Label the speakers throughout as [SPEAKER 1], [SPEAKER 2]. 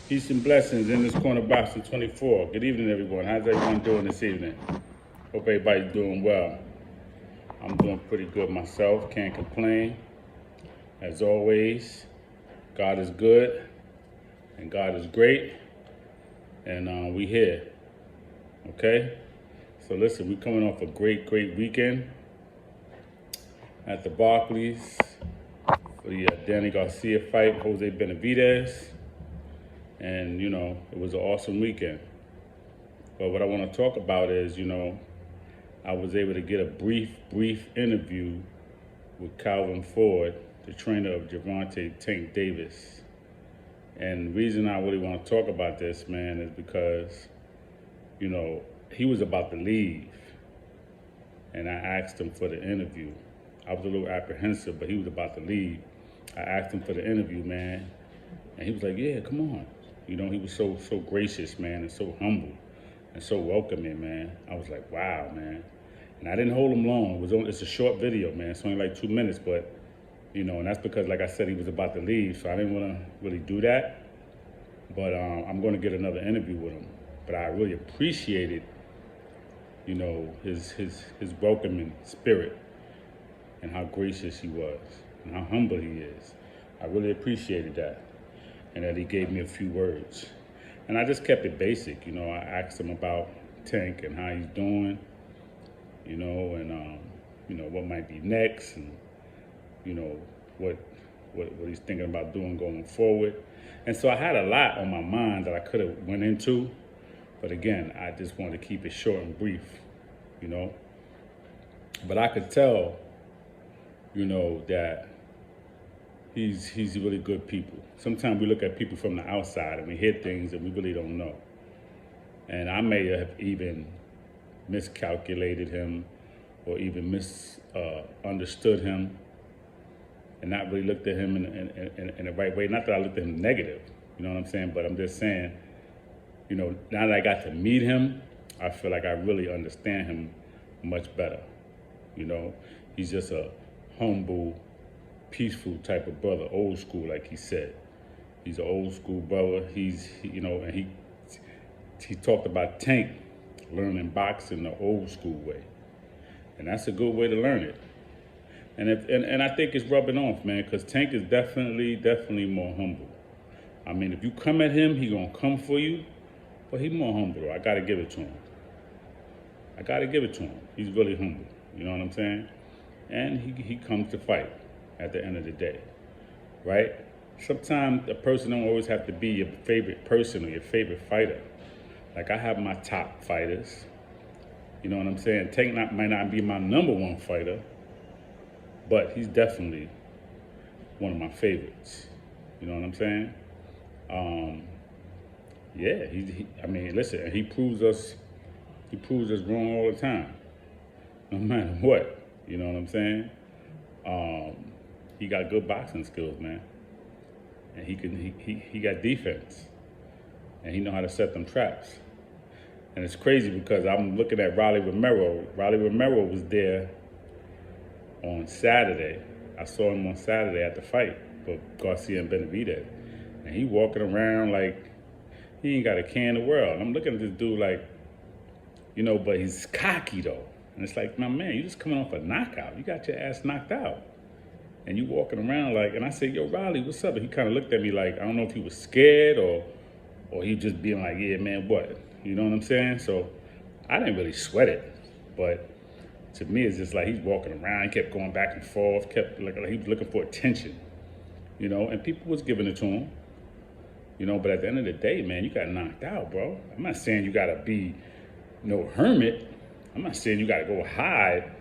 [SPEAKER 1] Peace and blessings in this corner box of 24. Good evening, everyone. How's everyone doing this evening? Hope everybody's doing well. I'm doing pretty good myself. Can't complain. As always, God is good and God is great. And we here. Okay? So listen, we coming off a great weekend at the Barclays for the Danny Garcia fight, Jose Benavidez. And, it was an awesome weekend. But what I want to talk about is, I was able to get a brief interview with Calvin Ford, the trainer of Gervonta Tank Davis. And the reason I really want to talk about this, man, is because, he was about to leave. And I asked him for the interview. I was a little apprehensive, but he was about to leave. I asked him for the interview, man. And he was like, yeah, come on. He was so gracious, man, and so humble and so welcoming, man. I was like, wow, man. And I didn't hold him long. It's a short video, man. It's only like 2 minutes, but, and that's because, like I said, he was about to leave, so I didn't want to really do that. But I'm going to get another interview with him. But I really appreciated, his welcoming spirit and how gracious he was and how humble he is. I really appreciated that. And that he gave me a few words. And I just kept it basic, I asked him about Tank and how he's doing, and, what might be next and, what he's thinking about doing going forward. And so I had a lot on my mind that I could have went into, but again, I just wanted to keep it short and brief, But I could tell, that he's really good people. Sometimes we look at people from the outside and we hear things that we really don't know. And I may have even miscalculated him or even misunderstood him and not really looked at him in the right way. Not that I looked at him negative, you know what I'm saying? But I'm just saying, now that I got to meet him, I feel like I really understand him much better. He's just a humble, peaceful type of brother, old school, like he said. He's an old school brother. And he talked about Tank learning boxing the old school way, and that's a good way to learn it. And I think it's rubbing off, man, because Tank is definitely more humble. I mean, if you come at him, he gonna come for you, but he's more humble. I gotta give it to him. He's really humble. You know what I'm saying? And he comes to fight at the end of the day, right? Sometimes a person don't always have to be your favorite person or your favorite fighter. Like I have my top fighters, you know what I'm saying? Tank might not be my number one fighter, but he's definitely one of my favorites. You know what I'm saying? Listen, he proves us wrong all the time, no matter what. You know what I'm saying? He got good boxing skills, man, and he got defense, and he know how to set them traps. And it's crazy because I'm looking at Rolly Romero. Rolly Romero was there on Saturday. I saw him on Saturday at the fight for Garcia and Benavidez, and he walking around like he ain't got a care in the world. And I'm looking at this dude like, but he's cocky though. And it's like, my man, you just coming off a knockout. You got your ass knocked out. And you walking around like, and I said, yo, Riley, what's up? And he kind of looked at me like, I don't know if he was scared or he just being like, yeah, man, what? You know what I'm saying? So I didn't really sweat it. But to me, it's just like he's walking around. He kept going back and forth, kept like he was looking for attention, and people was giving it to him. But at the end of the day, man, you got knocked out, bro. I'm not saying you got to be no hermit. I'm not saying you got to go hide.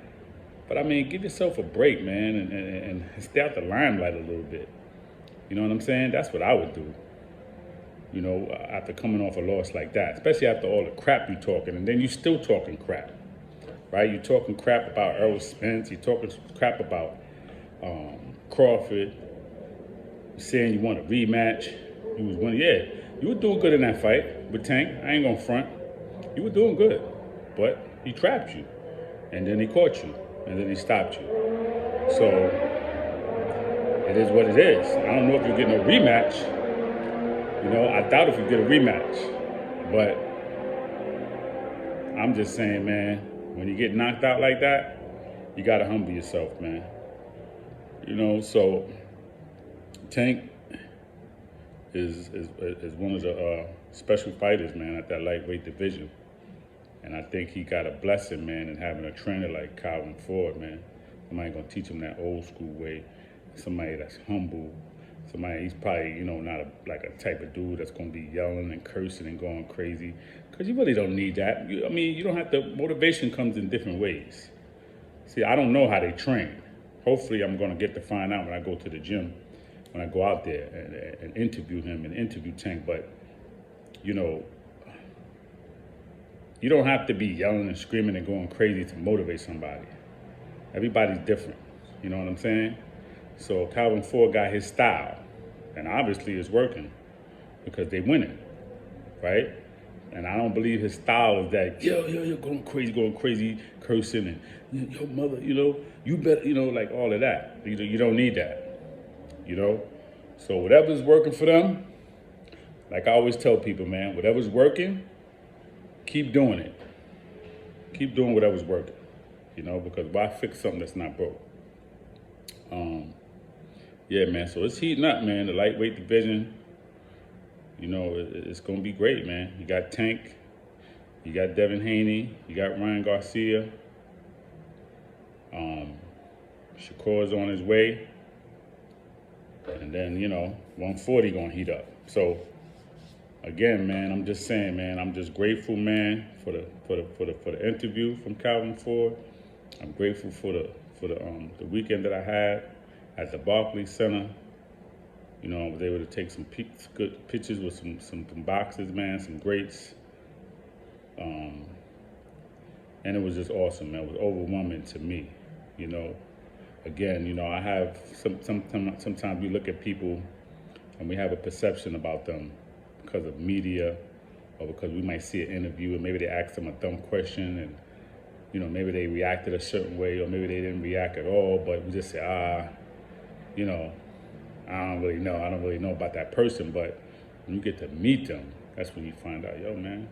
[SPEAKER 1] But, I mean, give yourself a break, man, and stay out the limelight a little bit. You know what I'm saying? That's what I would do, after coming off a loss like that, especially after all the crap you talking, and then you still talking crap, right? You're talking crap about Errol Spence. You're talking crap about Crawford. You're saying you want a rematch. You was winning. Yeah, you were doing good in that fight with Tank. I ain't going to front. You were doing good, but he trapped you, and then he caught you. And then he stopped you. So it is what it is. I don't know if you're getting a rematch, You know, I doubt if you get a rematch. But I'm just saying, man, when you get knocked out like that, you gotta humble yourself, man. You know, so Tank is one of the special fighters, man, at that lightweight division. And I think he got a blessing, man, in having a trainer like Calvin Ford, man. Somebody gonna teach him that old school way. Somebody that's humble. Somebody, he's probably, not like a type of dude that's gonna be yelling and cursing and going crazy. Cause you really don't need that. You don't have to, motivation comes in different ways. See, I don't know how they train. Hopefully I'm gonna get to find out when I go to the gym, when I go out there and interview him and interview Tank. But, you don't have to be yelling and screaming and going crazy to motivate somebody. Everybody's different. You know what I'm saying? So Calvin Ford got his style, and obviously it's working because they winning, right? And I don't believe his style is that you're going crazy, cursing, and your mother, you better, like all of that. You don't need that, So whatever's working for them, like I always tell people, man, whatever's working, keep doing it. Keep doing whatever's working, because why fix something that's not broke? Yeah, man, so it's heating up, man. The lightweight division, it's going to be great, man. You got Tank, you got Devin Haney, you got Ryan Garcia. Shakur's on his way. And then, 140 going to heat up. So, again, man, I'm just saying, man, I'm just grateful, man, for the interview from Calvin Ford. I'm grateful for the weekend that I had at the Barclays Center. I was able to take some good pictures with some boxes, man, some greats. And it was just awesome, man. It was overwhelming to me, Again, I have sometimes we look at people and we have a perception about them because of media or because we might see an interview and maybe they ask them a dumb question and, maybe they reacted a certain way or maybe they didn't react at all, but we just say, I don't really know. I don't really know about that person, but when you get to meet them, that's when you find out, yo, man,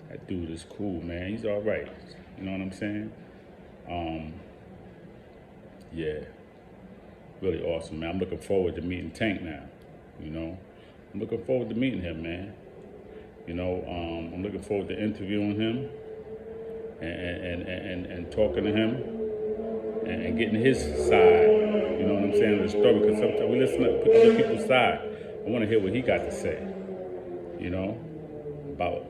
[SPEAKER 1] that dude is cool, man. He's all right. You know what I'm saying? Yeah, really awesome, man. I'm looking forward to meeting Tank now, I'm looking forward to meeting him, man. I'm looking forward to interviewing him and talking to him and getting his side, you know what I'm saying, of the story, because sometimes we listen to other people's side. I want to hear what he got to say, about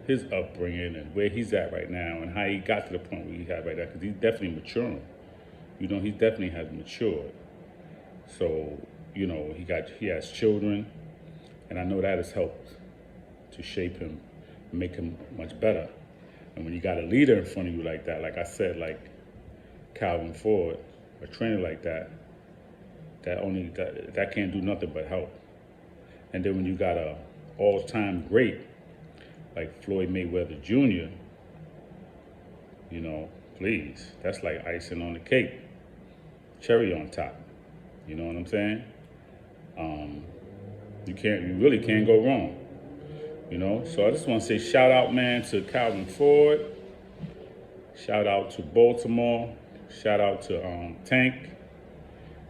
[SPEAKER 1] his upbringing and where he's at right now and how he got to the point where he's at right now, because he's definitely maturing. He definitely has matured. So, he has children, and I know that has helped to shape him, make him much better. And when you got a leader in front of you like that, like I said, like Calvin Ford, a trainer like that, that can't do nothing but help. And then when you got a all-time great like Floyd Mayweather Jr., please, that's like icing on the cake, cherry on top. You know what I'm saying? You really can't go wrong. So I just want to say shout out, man, to Calvin Ford. Shout out to Baltimore. Shout out to Tank.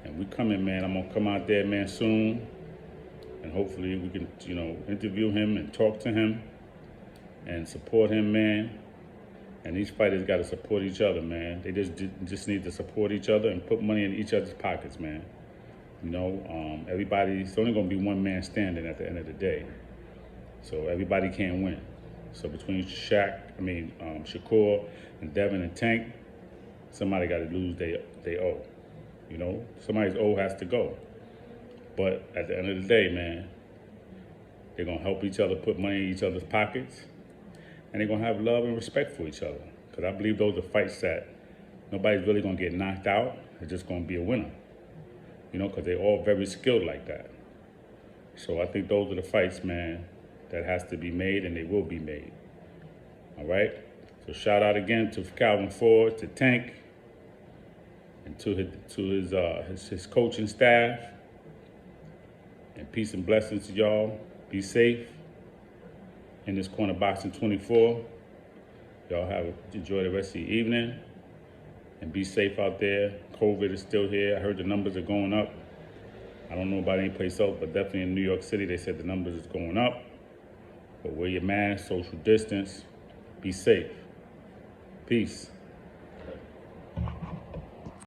[SPEAKER 1] And we coming, man. I'm gonna come out there, man, soon. And hopefully we can, interview him and talk to him and support him, man. And these fighters got to support each other, man. They just need to support each other and put money in each other's pockets, man. Everybody's only gonna be one man standing at the end of the day. So everybody can't win. So between Shakur and Devin and Tank, somebody got to lose they owe. Somebody's owe has to go. But at the end of the day, man, they're going to help each other put money in each other's pockets, and they're going to have love and respect for each other. Because I believe those are fights that nobody's really going to get knocked out. It's just going to be a winner, because they're all very skilled like that. So I think those are the fights, man, that has to be made, and they will be made. All right? So shout out again to Calvin Ford, to Tank, and to his coaching staff. And peace and blessings to y'all. Be safe in this corner boxing 24. Y'all enjoy the rest of the evening and be safe out there. COVID is still here. I heard the numbers are going up. I don't know about any place else, but definitely in New York City, they said the numbers is going up. But wear your mask, social distance, be safe. Peace.